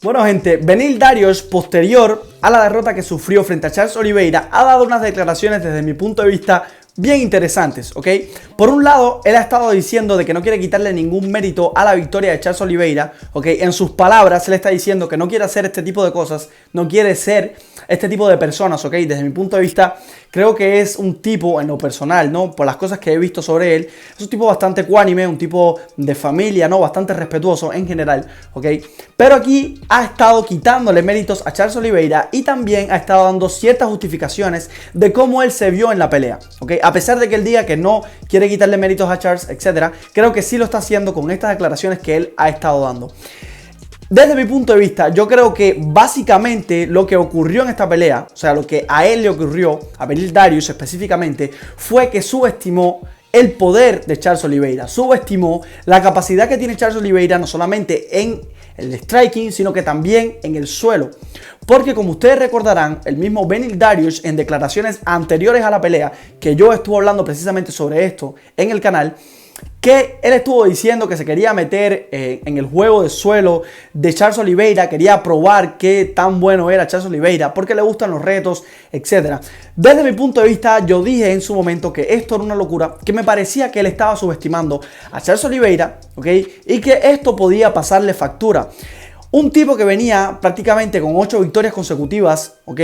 Bueno gente, Beneil Dariush, posterior a la derrota que sufrió frente a Charles Oliveira, ha dado unas declaraciones desde mi punto de vista bien interesantes, ¿ok? Por un lado, él ha estado diciendo de que no quiere quitarle ningún mérito a la victoria de Charles Oliveira, ¿ok? En sus palabras, él está diciendo que no quiere hacer este tipo de cosas, no quiere ser este tipo de personas, ¿ok? Desde mi punto de vista, creo que es un tipo, en lo personal, ¿no? Por las cosas que he visto sobre él, es un tipo bastante ecuánime, un tipo de familia, ¿no? Bastante respetuoso en general, ¿ok? Pero aquí ha estado quitándole méritos a Charles Oliveira y también ha estado dando ciertas justificaciones de cómo él se vio en la pelea, ¿ok? A pesar de que él diga que no quiere quitarle méritos a Charles, etc., creo que sí lo está haciendo con estas declaraciones que él ha estado dando. Desde mi punto de vista, yo creo que básicamente lo que ocurrió en esta pelea, o sea, lo que a él le ocurrió, a Beneil Dariush específicamente, fue que subestimó el poder de Charles Oliveira, subestimó la capacidad que tiene Charles Oliveira no solamente en el striking, sino que también en el suelo. Porque como ustedes recordarán, el mismo Beneil Dariush en declaraciones anteriores a la pelea, que yo estuve hablando precisamente sobre esto en el canal, que él estuvo diciendo que se quería meter en el juego de suelo de Charles Oliveira, quería probar qué tan bueno era Charles Oliveira, porque le gustan los retos, etc. Desde mi punto de vista, yo dije en su momento que esto era una locura, que me parecía que él estaba subestimando a Charles Oliveira, ¿ok? Y que esto podía pasarle factura. Un tipo que venía prácticamente con 8 victorias consecutivas, ¿ok?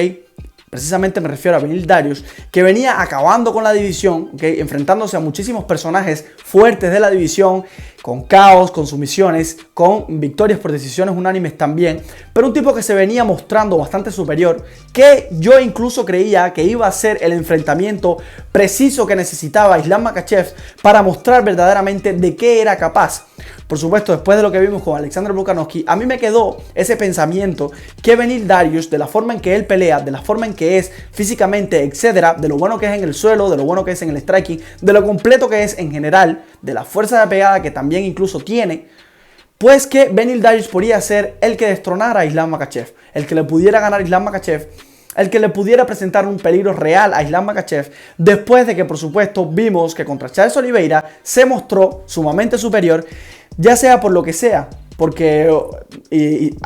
Precisamente me refiero a Beneil Dariush, que venía acabando con la división, ¿okay? Enfrentándose a muchísimos personajes fuertes de la división, con caos, con sumisiones, con victorias por decisiones unánimes también, pero un tipo que se venía mostrando bastante superior, que yo incluso creía que iba a ser el enfrentamiento preciso que necesitaba Islam Makhachev para mostrar verdaderamente de qué era capaz. Por supuesto, después de lo que vimos con Alexander Volkanovski, a mí me quedó ese pensamiento que Beneil Dariush, de la forma en que él pelea, de la forma en que es físicamente, etcétera, de lo bueno que es en el suelo, de lo bueno que es en el striking, de lo completo que es en general, de la fuerza de pegada que también incluso tiene, pues que Beneil Dariush podría ser el que destronara a Islam Makhachev, el que le pudiera ganar a Islam Makhachev, el que le pudiera presentar un peligro real a Islam Makhachev, después de que por supuesto vimos que contra Charles Oliveira se mostró sumamente superior, ya sea por lo que sea, porque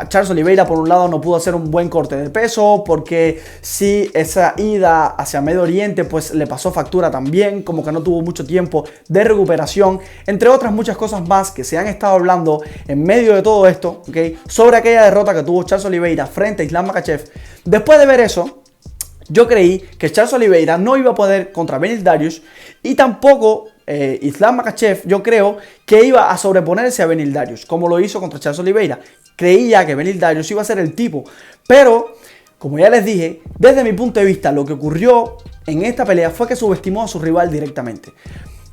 Charles Oliveira por un lado no pudo hacer un buen corte de peso, porque si esa ida hacia Medio Oriente pues le pasó factura también, como que no tuvo mucho tiempo de recuperación, entre otras muchas cosas más que se han estado hablando en medio de todo esto, ¿okay? Sobre aquella derrota que tuvo Charles Oliveira frente a Islam Makhachev. Después de ver eso, yo creí que Charles Oliveira no iba a poder contra Beneil Dariush y tampoco Islam Makhachev, yo creo que iba a sobreponerse a Beneil Dariush como lo hizo contra Charles Oliveira. Creía que Beneil Dariush iba a ser el tipo, pero como ya les dije, desde mi punto de vista lo que ocurrió en esta pelea fue que subestimó a su rival directamente.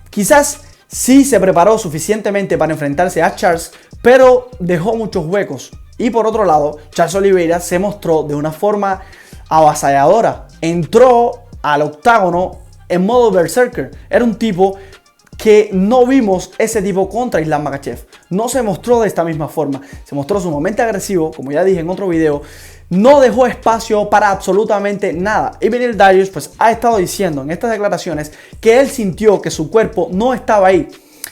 Quizás sí se preparó suficientemente para enfrentarse a Charles, pero dejó muchos huecos. Y por otro lado, Charles Oliveira se mostró de una forma avasalladora. Entró al octágono en modo berserker. Era un tipo que no vimos ese tipo contra Islam Makhachev. No se mostró de esta misma forma. Se mostró sumamente agresivo, como ya dije en otro video. No dejó espacio para absolutamente nada. Y Beneil Dariush pues ha estado diciendo en estas declaraciones que él sintió que su cuerpo no estaba ahí.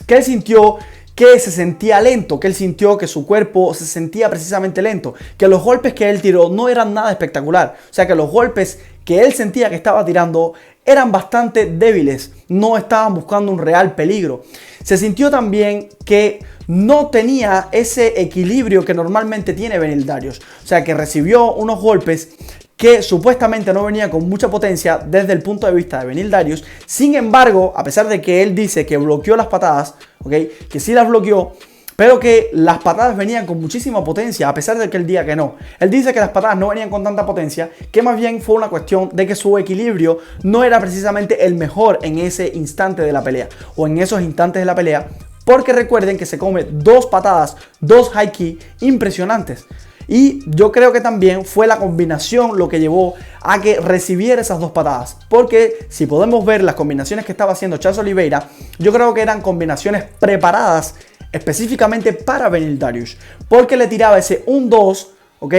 Que él sintió que se sentía lento, que él sintió que su cuerpo se sentía precisamente lento, que los golpes que él tiró no eran nada espectacular, o sea que los golpes que él sentía que estaba tirando eran bastante débiles, no estaban buscando un real peligro. Se sintió también que no tenía ese equilibrio que normalmente tiene Beneil Dariush, o sea que recibió unos golpes que supuestamente no venía con mucha potencia desde el punto de vista de Beneil Dariush. Sin embargo, a pesar de que él dice que bloqueó las patadas, ¿okay? Que sí las bloqueó, pero que las patadas venían con muchísima potencia, a pesar de que él diga que no. Él dice que las patadas no venían con tanta potencia, que más bien fue una cuestión de que su equilibrio no era precisamente el mejor en ese instante de la pelea, o en esos instantes de la pelea, porque recuerden que se come 2 patadas, 2 high kick impresionantes. Y yo creo que también fue la combinación lo que llevó a que recibiera esas 2 patadas. Porque si podemos ver las combinaciones que estaba haciendo Charles Oliveira, yo creo que eran combinaciones preparadas específicamente para Beneil Dariush. Porque le tiraba ese 1-2, ¿ok?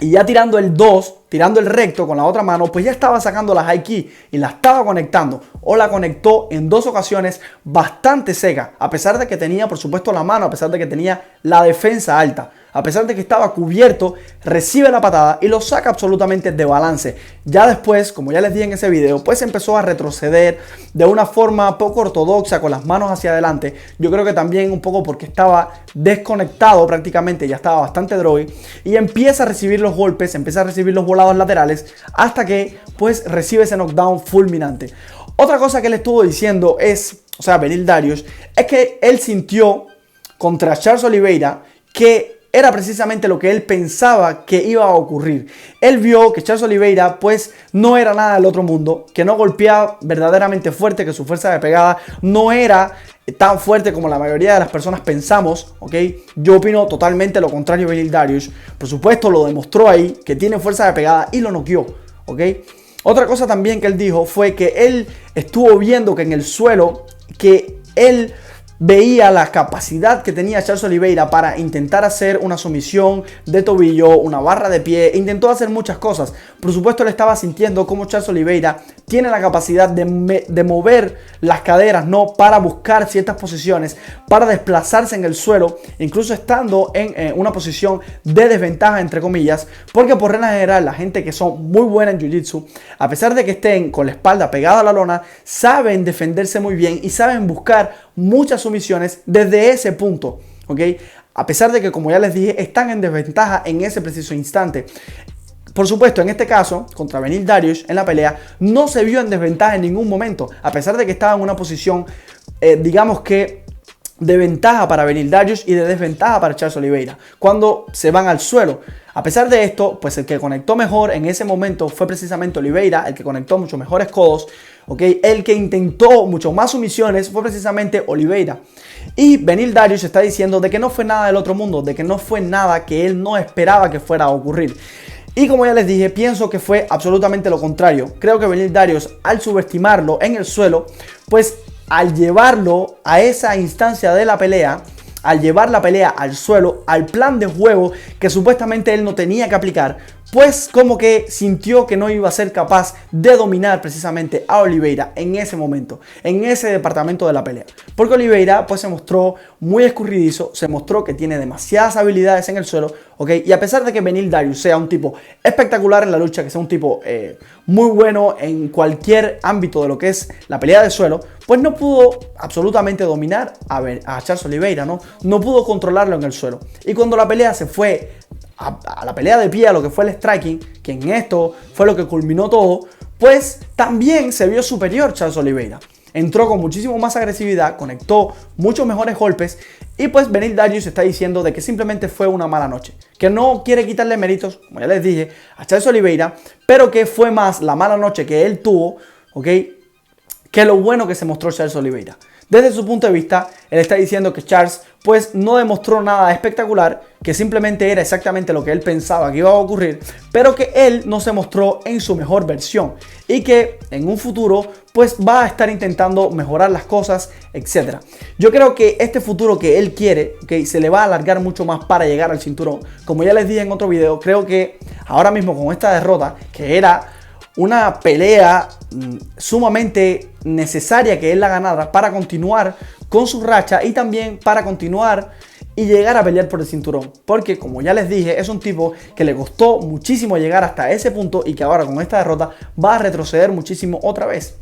Y ya tirando el 2, tirando el recto con la otra mano, pues ya estaba sacando la high kick y la estaba conectando, o la conectó en 2 ocasiones bastante seca, a pesar de que tenía por supuesto la mano, a pesar de que tenía la defensa alta, a pesar de que estaba cubierto, recibe la patada y lo saca absolutamente de balance. Ya después, como ya les dije en ese video, pues empezó a retroceder de una forma poco ortodoxa con las manos hacia adelante. Yo creo que también un poco porque estaba desconectado prácticamente, ya estaba bastante drogui, y empieza a recibir los golpes, empieza a recibir los volados laterales hasta que pues recibe ese knockdown fulminante. Otra cosa que le estuvo diciendo es, o sea, Beneil Dariush, es que él sintió contra Charles Oliveira que era precisamente lo que él pensaba que iba a ocurrir. Él vio que Charles Oliveira pues no era nada del otro mundo, que no golpeaba verdaderamente fuerte, que su fuerza de pegada no era tan fuerte como la mayoría de las personas pensamos, ¿ok? Yo opino totalmente lo contrario de Beneil Dariush. Por supuesto lo demostró ahí, que tiene fuerza de pegada y lo noqueó, ¿ok? Otra cosa también que él dijo fue que él estuvo viendo que en el suelo, que él veía la capacidad que tenía Charles Oliveira para intentar hacer una sumisión de tobillo, una barra de pie, intentó hacer muchas cosas. Por supuesto, él estaba sintiendo cómo Charles Oliveira tiene la capacidad de mover las caderas, ¿no? Para buscar ciertas posiciones, para desplazarse en el suelo, incluso estando en una posición de desventaja, entre comillas, porque por regla general, la gente que son muy buena en Jiu-Jitsu, a pesar de que estén con la espalda pegada a la lona, saben defenderse muy bien y saben buscar muchas sumisiones desde ese punto, ¿ok? A pesar de que, como ya les dije, están en desventaja en ese preciso instante. Por supuesto, en este caso, contra Beneil Dariush en la pelea, no se vio en desventaja en ningún momento, a pesar de que estaba en una posición, digamos que de ventaja para Beneil Dariush y de desventaja para Charles Oliveira, cuando se van al suelo. A pesar de esto, pues el que conectó mejor en ese momento fue precisamente Oliveira, el que conectó mucho mejores codos, ¿ok? El que intentó mucho más sumisiones fue precisamente Oliveira. Y Beneil Dariush está diciendo de que no fue nada del otro mundo, de que no fue nada que él no esperaba que fuera a ocurrir. Y como ya les dije, pienso que fue absolutamente lo contrario. Creo que Beneil Dariush, al subestimarlo en el suelo, pues al llevarlo a esa instancia de la pelea, al llevar la pelea al suelo, al plan de juego que supuestamente él no tenía que aplicar, pues como que sintió que no iba a ser capaz de dominar precisamente a Oliveira en ese momento, en ese departamento de la pelea. Porque Oliveira pues se mostró muy escurridizo, se mostró que tiene demasiadas habilidades en el suelo, ¿ok? Y a pesar de que Beneil Dariush sea un tipo espectacular en la lucha, que sea un tipo muy bueno en cualquier ámbito de lo que es la pelea de suelo, pues no pudo absolutamente dominar a Charles Oliveira, ¿no? No pudo controlarlo en el suelo. Y cuando la pelea se fue a la pelea de pie, a lo que fue el striking, que en esto fue lo que culminó todo, pues también se vio superior Charles Oliveira. Entró con muchísimo más agresividad, conectó muchos mejores golpes y pues Beneil Dariush está diciendo de que simplemente fue una mala noche. Que no quiere quitarle méritos, como ya les dije, a Charles Oliveira, pero que fue más la mala noche que él tuvo, ¿ok?, que lo bueno que se mostró Charles Oliveira. Desde su punto de vista, él está diciendo que Charles pues no demostró nada espectacular, que simplemente era exactamente lo que él pensaba que iba a ocurrir, pero que él no se mostró en su mejor versión y que en un futuro pues va a estar intentando mejorar las cosas, etc. Yo creo que este futuro que él quiere, que se le va a alargar mucho más para llegar al cinturón. Como ya les dije en otro video, creo que ahora mismo con esta derrota, que era una pelea sumamente necesaria que él la ganara para continuar con su racha y también para continuar y llegar a pelear por el cinturón, porque como ya les dije, es un tipo que le costó muchísimo llegar hasta ese punto y que ahora con esta derrota va a retroceder muchísimo otra vez,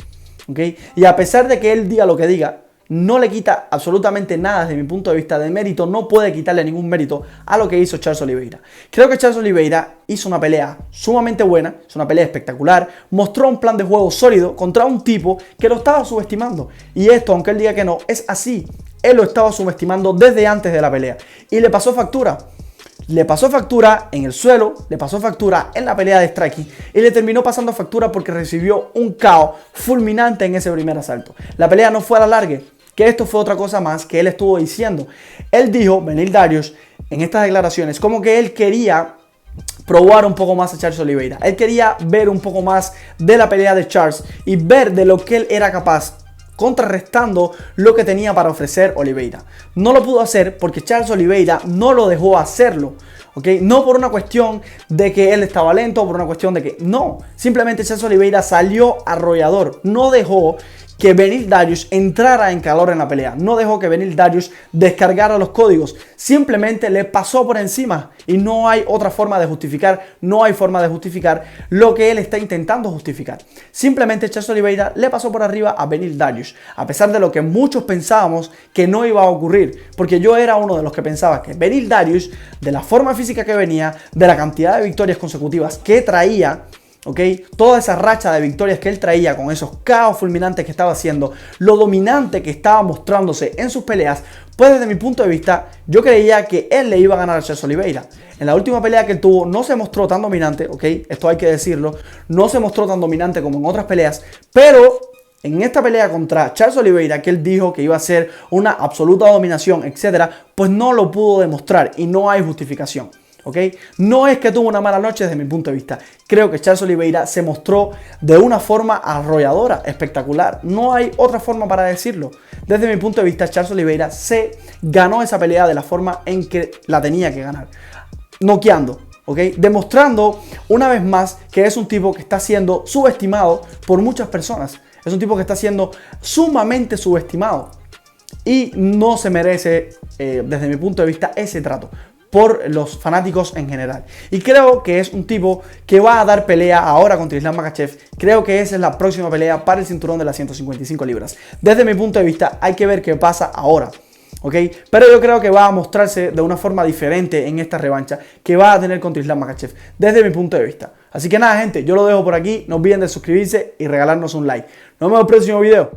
¿ok? Y a pesar de que él diga lo que diga, no le quita absolutamente nada desde mi punto de vista de mérito, no puede quitarle ningún mérito a lo que hizo Charles Oliveira. Creo que Charles Oliveira hizo una pelea sumamente buena, es una pelea espectacular, mostró un plan de juego sólido contra un tipo que lo estaba subestimando. Y esto, aunque él diga que no, es así. Él lo estaba subestimando desde antes de la pelea y le pasó factura. Le pasó factura en el suelo, le pasó factura en la pelea de striking y le terminó pasando factura porque recibió un KO fulminante en ese primer asalto. La pelea no fue a la larga, que esto fue otra cosa más que él estuvo diciendo. Él dijo, Beneil Dariush, en estas declaraciones, como que él quería probar un poco más a Charles Oliveira. Él quería ver un poco más de la pelea de Charles y ver de lo que él era capaz contrarrestando lo que tenía para ofrecer Oliveira. No lo pudo hacer porque Charles Oliveira no lo dejó hacerlo. ¿Okay? No por una cuestión de que él estaba lento, por una cuestión de que no. Simplemente Charles Oliveira salió arrollador. No dejó que Beneil Dariush entrara en calor en la pelea. No dejó que Beneil Dariush descargara los códigos. Simplemente le pasó por encima. Y no hay otra forma de justificar. No hay forma de justificar lo que él está intentando justificar. Simplemente Charles Oliveira le pasó por arriba a Beneil Dariush. A pesar de lo que muchos pensábamos que no iba a ocurrir. Porque yo era uno de los que pensaba que Beneil Dariush, de la forma física que venía, de la cantidad de victorias consecutivas que traía, toda esa racha de victorias que él traía con esos caos fulminantes que estaba haciendo, lo dominante que estaba mostrándose en sus peleas, pues desde mi punto de vista yo creía que él le iba a ganar a Charles Oliveira. En la última pelea que él tuvo no se mostró tan dominante, esto hay que decirlo, no se mostró tan dominante como en otras peleas, pero en esta pelea contra Charles Oliveira, que él dijo que iba a ser una absoluta dominación, etcétera, pues no lo pudo demostrar y no hay justificación. No es que tuvo una mala noche desde mi punto de vista. Creo que Charles Oliveira se mostró de una forma arrolladora, espectacular. No hay otra forma para decirlo. Desde mi punto de vista, Charles Oliveira se ganó esa pelea de la forma en que la tenía que ganar. Noqueando, demostrando una vez más que es un tipo que está siendo subestimado por muchas personas. Es un tipo que está siendo sumamente subestimado. Y no se merece, desde mi punto de vista, ese trato por los fanáticos en general. Y creo que es un tipo que va a dar pelea ahora contra Islam Makhachev. Creo que esa es la próxima pelea para el cinturón de las 155 libras. Desde mi punto de vista hay que ver qué pasa ahora. Pero yo creo que va a mostrarse de una forma diferente en esta revancha que va a tener contra Islam Makhachev. Desde mi punto de vista. Así que nada, gente, yo lo dejo por aquí. No olviden de suscribirse y regalarnos un like. Nos vemos en el próximo video.